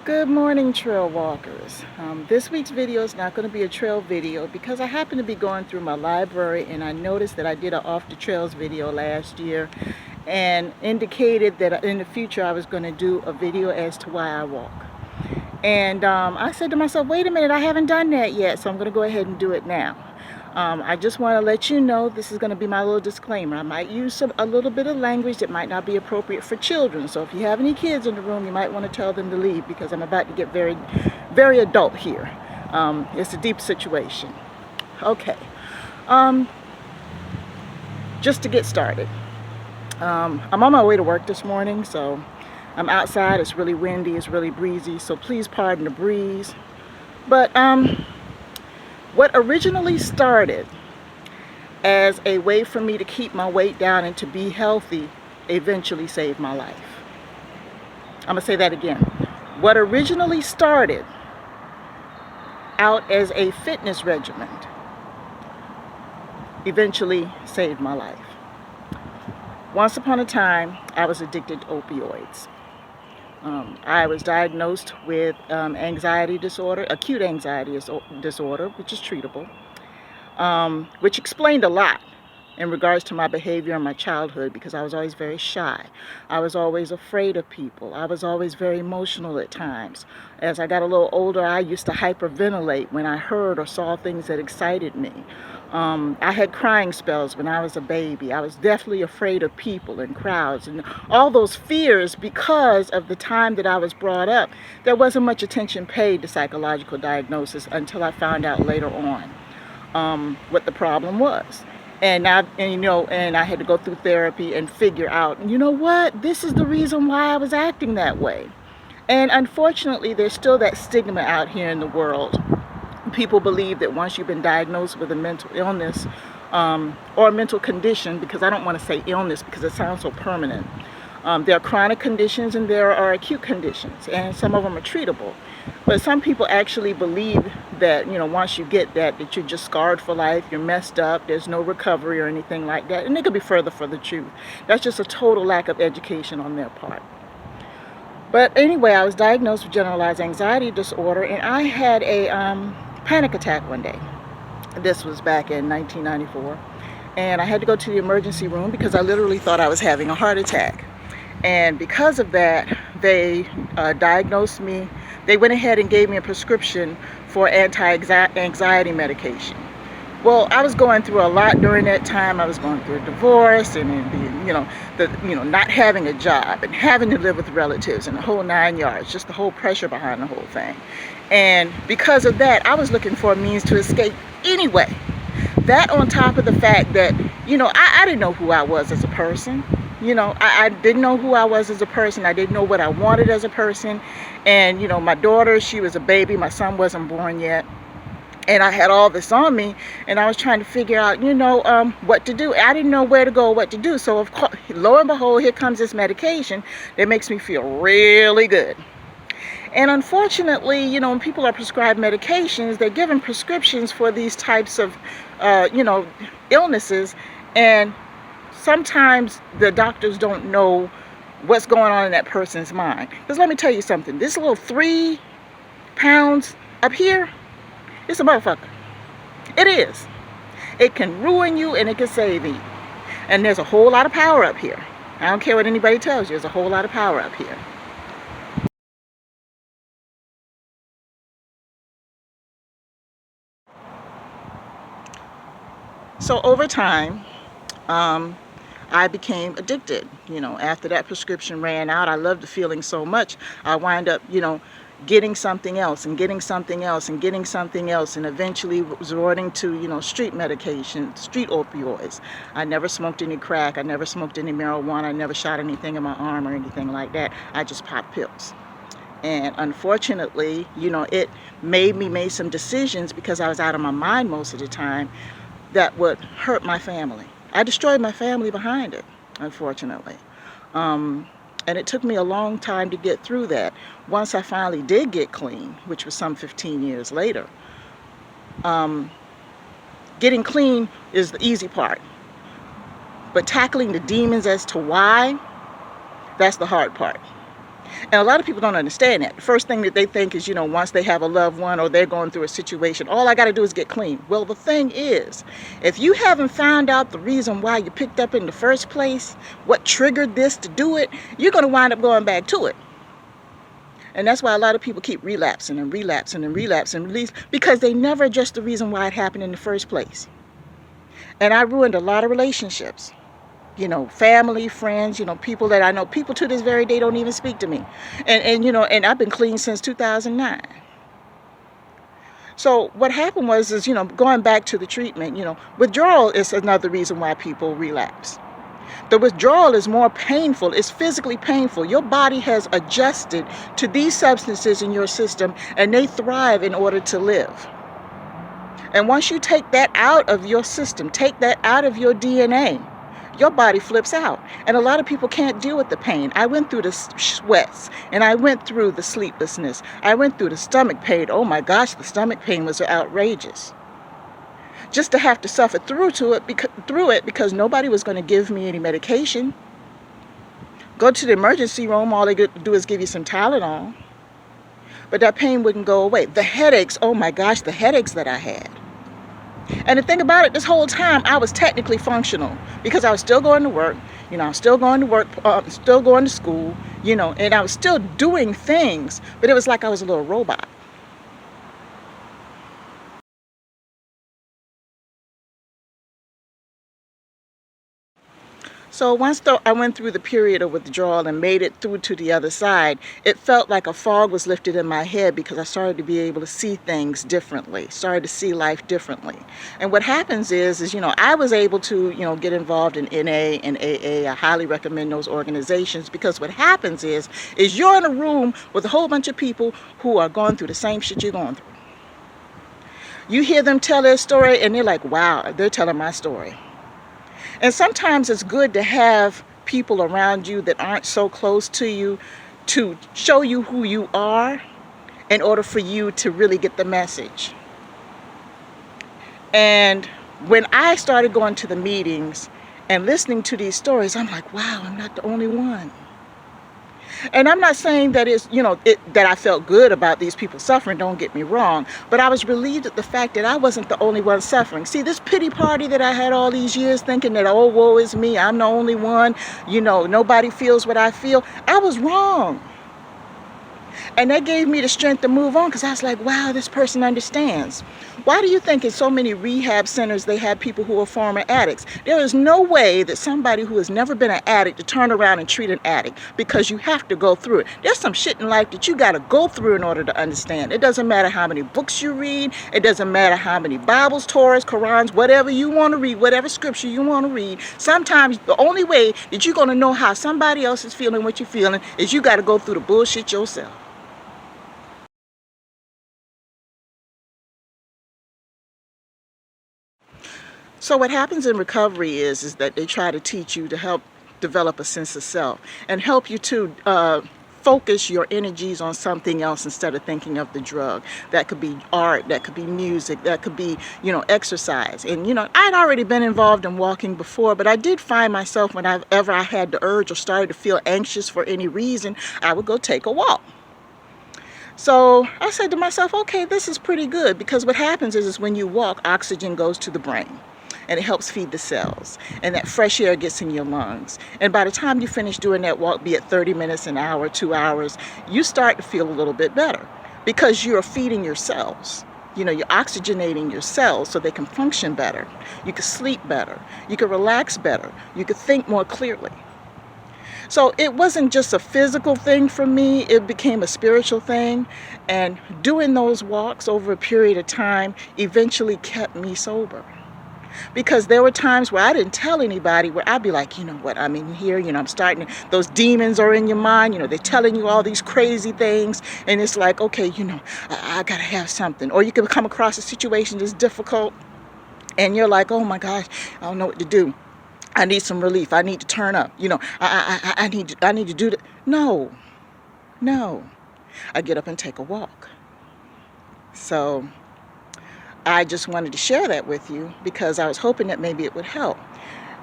Good morning, trail walkers. This week's video is not going to be a trail video because I happen to be going through my library and I noticed that I did an off the trails video last year and indicated that in the future I was going to do a video as to why I walk. And I said to myself, wait a minute, I haven't done that yet, so I'm going to go ahead and do it now. I just want to let you know this is going to be my little disclaimer. I might use a little bit of language that might not be appropriate for children. So if you have any kids in the room, you might want to tell them to leave because I'm about to get very, very adult here. It's a deep situation. Okay. Just to get started. I'm on my way to work this morning, so I'm outside. It's really windy. It's really breezy. So please pardon the breeze. But what originally started as a way for me to keep my weight down and to be healthy eventually saved my life. I'm going to say that again. What originally started out as a fitness regimen eventually saved my life. Once upon a time, I was addicted to opioids. I was diagnosed with anxiety disorder, acute anxiety disorder, which is treatable, which explained a lot in regards to my behavior in my childhood because I was always very shy. I was always afraid of people. I was always very emotional at times. As I got a little older, I used to hyperventilate when I heard or saw things that excited me. I had crying spells when I was a baby. I was definitely afraid of people and crowds and all those fears because of the time that I was brought up. There wasn't much attention paid to psychological diagnosis until I found out later on what the problem was. And I had to go through therapy and figure out, you know what, this is the reason why I was acting that way. And unfortunately, there's still that stigma out here in the world. People believe that once you've been diagnosed with a mental illness or a mental condition, because I don't want to say illness because it sounds so permanent. There are chronic conditions and there are acute conditions, and some of them are treatable. But some people actually believe that, once you get that you're just scarred for life, you're messed up, there's no recovery or anything like that. And it could be further for the truth. That's just a total lack of education on their part. But anyway, I was diagnosed with generalized anxiety disorder, and I had a panic attack one day. This was back in 1994. And I had to go to the emergency room because I literally thought I was having a heart attack. And because of that, they diagnosed me. They went ahead and gave me a prescription for anti-anxiety medication. Well, I was going through a lot during that time. I was going through a divorce and not having a job and having to live with relatives and the whole 9 yards, just the whole pressure behind the whole thing. And because of that, I was looking for a means to escape anyway. That on top of the fact that, I didn't know who I was as a person. I didn't know who I was as a person. I didn't know what I wanted as a person. And, my daughter, she was a baby. My son wasn't born yet. And I had all this on me, and I was trying to figure out, what to do. I didn't know where to go or what to do. So, of course, lo and behold, here comes this medication that makes me feel really good. And unfortunately, when people are prescribed medications, they're given prescriptions for these types of, illnesses. And sometimes the doctors don't know what's going on in that person's mind. Because let me tell you something. This little 3 pounds up here, it's a motherfucker. It is. It can ruin you and it can save you. And there's a whole lot of power up here. I don't care what anybody tells you. There's a whole lot of power up here. So over time, I became addicted. After that prescription ran out, I loved the feeling so much. I wind up, getting something else and getting something else and getting something else, and eventually resorting to, street medication, street opioids. I never smoked any crack. I never smoked any marijuana. I never shot anything in my arm or anything like that. I just popped pills. And unfortunately, it made me make some decisions because I was out of my mind most of the time that would hurt my family. I destroyed my family behind it, unfortunately. And it took me a long time to get through that. Once I finally did get clean, which was some 15 years later, getting clean is the easy part. But tackling the demons as to why, that's the hard part. And a lot of people don't understand that. The first thing that they think is, once they have a loved one or they're going through a situation, all I got to do is get clean. Well, the thing is, if you haven't found out the reason why you picked up in the first place, what triggered this to do it, you're going to wind up going back to it. And that's why a lot of people keep relapsing and relapsing and relapsing, because they never address the reason why it happened in the first place. And I ruined a lot of relationships. Family, friends, people that I know. People to this very day don't even speak to me. And I've been clean since 2009. So what happened was, going back to the treatment, withdrawal is another reason why people relapse. The withdrawal is more painful. It's physically painful. Your body has adjusted to these substances in your system, and they thrive in order to live. And once you take that out of your system, take that out of your DNA, your body flips out. And a lot of people can't deal with the pain. I went through the sweats, and I went through the sleeplessness. I went through the stomach pain. Oh my gosh, the stomach pain was outrageous. Just to have to suffer through it because nobody was going to give me any medication. Go to the emergency room, all they do is give you some Tylenol. But that pain wouldn't go away. The headaches, oh my gosh, the headaches that I had. And the thing about it, this whole time, I was technically functional because I was still going to work. I was still going to work, still going to school, and I was still doing things, but it was like I was a little robot. So once I went through the period of withdrawal and made it through to the other side, it felt like a fog was lifted in my head because I started to be able to see things differently, started to see life differently. And what happens is I was able to, get involved in NA and AA. I highly recommend those organizations because what happens is you're in a room with a whole bunch of people who are going through the same shit you're going through. You hear them tell their story and they're like, wow, they're telling my story. And sometimes it's good to have people around you that aren't so close to you to show you who you are in order for you to really get the message. And when I started going to the meetings and listening to these stories, I'm like, wow, I'm not the only one. And I'm not saying that that I felt good about these people suffering, don't get me wrong, but I was relieved at the fact that I wasn't the only one suffering. See, this pity party that I had all these years thinking that, oh, woe is me, I'm the only one, nobody feels what I feel, I was wrong. And that gave me the strength to move on because I was like, wow, this person understands. Why do you think in so many rehab centers they have people who are former addicts? There is no way that somebody who has never been an addict to turn around and treat an addict because you have to go through it. There's some shit in life that you got to go through in order to understand. It doesn't matter how many books you read. It doesn't matter how many Bibles, Torahs, Qurans, whatever you want to read, whatever scripture you want to read. Sometimes the only way that you're going to know how somebody else is feeling what you're feeling is you got to go through the bullshit yourself. So what happens in recovery is that they try to teach you to help develop a sense of self and help you to focus your energies on something else instead of thinking of the drug. That could be art, that could be music, that could be, exercise. And, I'd already been involved in walking before, but I did find myself whenever I had the urge or started to feel anxious for any reason, I would go take a walk. So I said to myself, okay, this is pretty good because what happens is when you walk, oxygen goes to the brain. And it helps feed the cells. And that fresh air gets in your lungs. And by the time you finish doing that walk, be it 30 minutes, an hour, 2 hours, you start to feel a little bit better because you're feeding your cells. You're oxygenating your cells so they can function better. You can sleep better. You can relax better. You can think more clearly. So it wasn't just a physical thing for me, it became a spiritual thing. And doing those walks over a period of time eventually kept me sober. Because there were times where I didn't tell anybody, where I'd be like, you know what, I'm in here, I'm starting, those demons are in your mind, they're telling you all these crazy things, and it's like, okay, I gotta have something. Or you can come across a situation that's difficult, and you're like, oh my gosh, I don't know what to do. I need some relief. I need to turn up. I need to do that. No. I get up and take a walk. So I just wanted to share that with you because I was hoping that maybe it would help.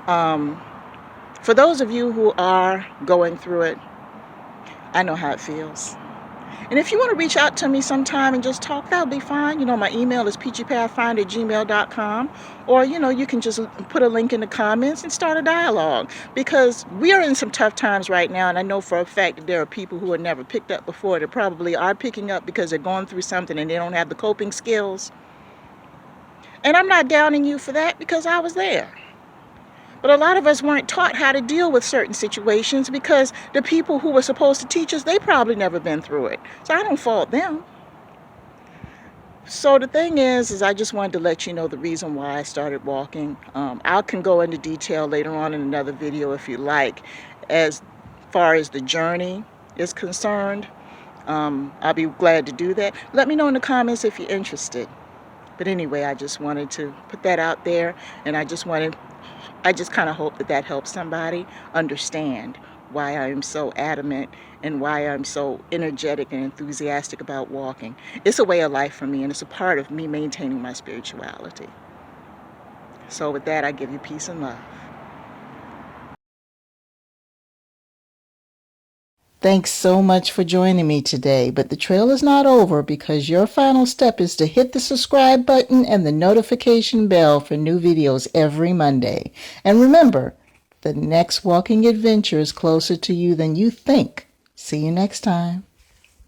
For those of you who are going through it, I know how it feels. And if you want to reach out to me sometime and just talk, that'll be fine. My email is peachypathfinder@gmail.com. Or, you can just put a link in the comments and start a dialogue. Because we are in some tough times right now, and I know for a fact that there are people who have never picked up before that probably are picking up because they're going through something and they don't have the coping skills. And I'm not downing you for that because I was there. But a lot of us weren't taught how to deal with certain situations because the people who were supposed to teach us, they probably never been through it. So I don't fault them. So the thing is I just wanted to let you know the reason why I started walking. I can go into detail later on in another video if you like, as far as the journey is concerned. I'll be glad to do that. Let me know in the comments if you're interested. But anyway, I just wanted to put that out there, and I just kind of hope that helps somebody understand why I am so adamant and why I'm so energetic and enthusiastic about walking. It's a way of life for me, and it's a part of me maintaining my spirituality. So with that, I give you peace and love. Thanks so much for joining me today, but the trail is not over because your final step is to hit the subscribe button and the notification bell for new videos every Monday. And remember, the next walking adventure is closer to you than you think. See you next time.